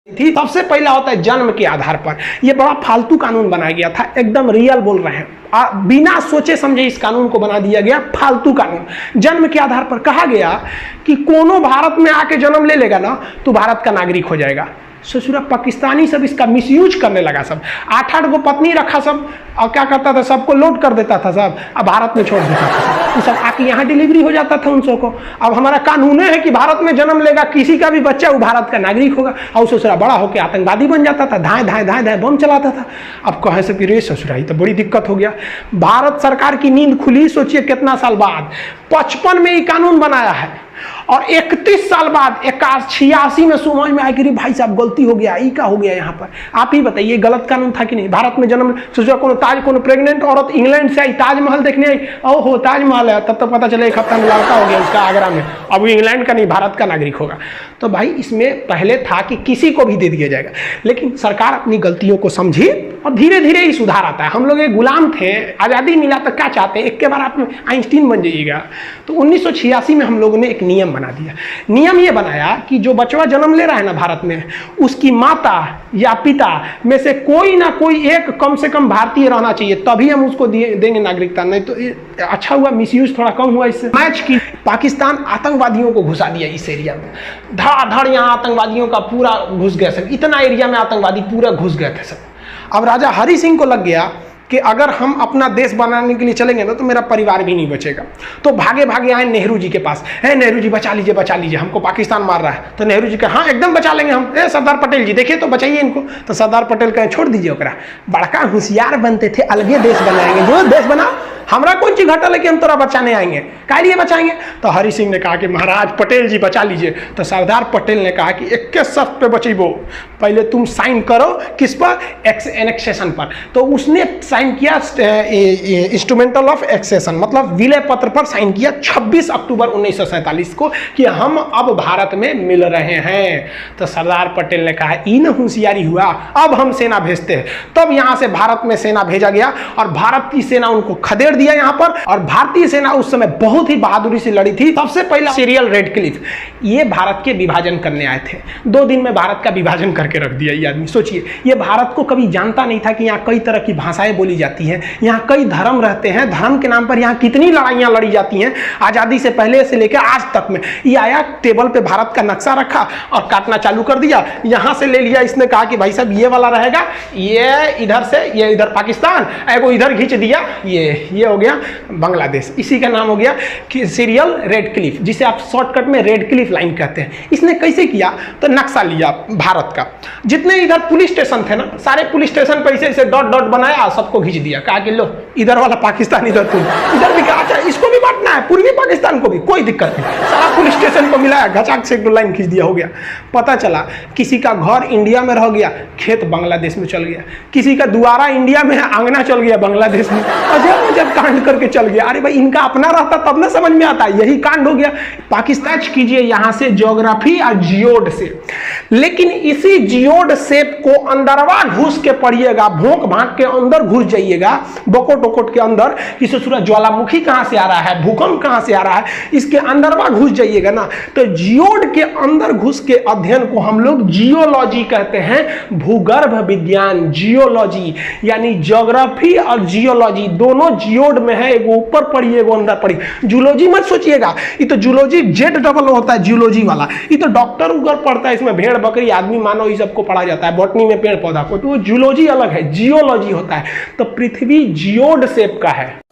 थी। सबसे पहला होता है जन्म के आधार पर। यह बड़ा फालतू कानून बनाया गया था, एकदम रियल बोल रहे हैं, बिना सोचे समझे इस कानून को बना दिया गया, फालतू कानून। जन्म के आधार पर कहा गया कि कोनो भारत में आके जन्म ले लेगा ना तो भारत का नागरिक हो जाएगा। ससुरा पाकिस्तानी सब इसका मिसयूज करने लगा, सब 8-8 गो पत्नी रखा सब, और क्या करता था, सबको लोड कर देता था सब, अब भारत में छोड़ देता था, तो सब आके यहाँ डिलीवरी हो जाता था उन सबको। अब हमारा कानून है कि भारत में जन्म लेगा किसी का भी बच्चा वो भारत का नागरिक होगा, और ससुरा बड़ा होकर आतंकवादी बन जाता था, धाए धाए धाए धाए बम चलाता था। अब कहे से कि रे ससुरा तो बड़ी दिक्कत हो गया। भारत सरकार की नींद खुली, सोचिए कितना साल बाद, 55 में ये कानून बनाया है, और 31 साल बाद 86 में समझ में आया कि भाई साहब गलती हो गया, ये क्या हो गया यहाँ पर। आप ही बताइए गलत कानून था कि नहीं। भारत में जन्म सोचा कोनो प्रेग्नेंट औरत इंग्लैंड से आई, ताजमहल देखने आई, ओहो ताजमहल है, तब तो पता चले 1 हफ्ता में लड़का हो गया उसका आगरा में, अब वो इंग्लैंड का नहीं भारत का नागरिक होगा। तो भाई इसमें पहले था कि किसी को भी दे दिया जाएगा, लेकिन सरकार अपनी गलतियों को समझी और धीरे धीरे ही सुधार आता है। हम लोग एक गुलाम थे, आज़ादी मिला तो क्या चाहते हैं, एक के बार आप आइंस्टीन बन जाइएगा। तो 1986 में हम लोगों ने एक नियम बना दिया। नियम ये बनाया कि जो बच्चा जन्म ले रहा है ना भारत में, उसकी माता या पिता में से कोई ना कोई एक कम से कम भारतीय रहना चाहिए, तभी हम उसको देंगे नागरिकता। नहीं तो अच्छा हुआ, मिसयूज थोड़ा कम हुआ इससे। मैच की पाकिस्तान आतंकवादियों को घुसा दिया इस एरिया में, धड़ाधड़ यहाँ आतंकवादियों का पूरा घुस गया सब, इतना एरिया में आतंकवादी पूरा घुस गए थे सब। अब राजा हरि सिंह को लग गया कि अगर हम अपना देश बनाने के लिए चलेंगे ना तो मेरा परिवार भी नहीं बचेगा। तो भागे भागे आए नेहरू जी के पास, है नेहरू जी बचा लीजिए, हमको पाकिस्तान मार रहा है। तो नेहरू जी कहा हाँ एकदम बचा लेंगे हम। सरदार पटेल जी देखिए तो बचाइए इनको। तो सरदार पटेल कहे छोड़ दीजिए ओकरा, बड़का होशियार बनते थे, अलगे देश बनाएंगे, जो देश बना, हमारा कौन चीज घटा लेके हम तोरा बचाने आएंगे, क्या लिए बचाएंगे। तो हरि सिंह ने कहा कि महाराज पटेल जी बचा लीजिए। तो सरदार पटेल ने कहा कि 21 शर्त पे बचेबो, पहले तुम साइन करो किस पर, एनेक्सेशन पर। तो उसने साइन किया इंस्ट्रूमेंटल ऑफ एक्सेशन, मतलब विलय पत्र पर साइन किया 26 अक्टूबर 1947 को कि हम अब भारत में मिल रहे हैं। तो सरदार पटेल ने कहा इन होशियारी हुआ, अब हम सेना भेजते हैं। तब यहां से भारत में सेना भेजा गया और भारत की सेना उनको खदेड़ दिया यहां पर। और भारतीय सेना उस समय बहुत ही बहादुरी से लड़ी थी। सबसे पहला सीरियल रेडक्लिफ, ये भारत के विभाजन करने आए थे, 2 दिन में भारत का विभाजन करके रख दिया ये आदमी। सोचिए ये भारत को कभी जानता नहीं था कि यहाँ कई तरह की भाषाएं बोली जाती हैं, यहाँ कई धर्म रहते हैं, धर्म के नाम पर यहाँ कितनी लड़ाइयाँ लड़ी जाती हैं आज़ादी से पहले से लेकर आज तक में। ये आया टेबल पे भारत का नक्शा रखा और काटना चालू कर दिया, यहाँ से ले लिया, इसने कहा कि भाई साहब ये वाला रहेगा, ये इधर से, ये इधर पाकिस्तान, एगो इधर खींच दिया, ये हो गया बांग्लादेश। इसी का नाम हो गया कि सीरियल रेडक्लिफ, जिसे आप शॉर्टकट में रेडक्लिफ लाइन कहते हैं। इसने कैसे किया, तो नक्शा लिया भारत का, जितने इधर पुलिस स्टेशन थे ना, सारे पुलिस स्टेशन पर ऐसे डॉट डॉट बनाया, सबको खींच दिया, कहा कि लो इधर वाला पाकिस्तान, इधर तुम, इधर भी कहा अच्छा इसको भी बांटना है, पूर्वी पाकिस्तान को भी, कोई दिक्कत नहीं। सारा पुलिस स्टेशन को मिलाया, घचाक से एक लाइन खींच दिया, हो गया। पता चला किसी का घर इंडिया में रह गया, खेत बांग्लादेश में चल गया, किसी का द्वारा इंडिया में है, आंगना चल गया बांग्लादेश में। जब कांड करके चल गया, अरे भाई इनका अपना रहता तब ना समझ में आता, यही कांड हो गया। पाकिस्तान कीजिए यहां से ज्योग्राफी और जियोड से, लेकिन इसी जियोड शेप को अंदरवा घुस के पढ़िएगा, भोंक भांक के अंदर घुस जाइएगा, बकोट वकोट के अंदर, कि ससुरा ज्वालामुखी कहां से आ रहा है, भूकंप कहां से आ रहा है, इसके अंदरवा घुस जाइएगा ना, तो जियोड के अंदर घुस के अध्ययन को हम लोग जियोलॉजी कहते हैं, भूगर्भ विज्ञान, जियोलॉजी, यानी ज्योग्राफी और जियोलॉजी दोनों जियोड में है, एगो ऊपर पढ़ी एगो अंदर पढ़ी। जूलॉजी मत सोचिएगा, ये तो जूलॉजी जेड डबल होता है, जियोलॉजी वाला, ये तो डॉक्टर उगर पढ़ता है, इसमें भेड़ बकरी आदमी मानव ये सबको पढ़ा जाता है, बॉटनी में पेड़ पौधा को, तो जूलॉजी अलग है, जियोलॉजी होता है। तो पृथ्वी जियोड शेप का है।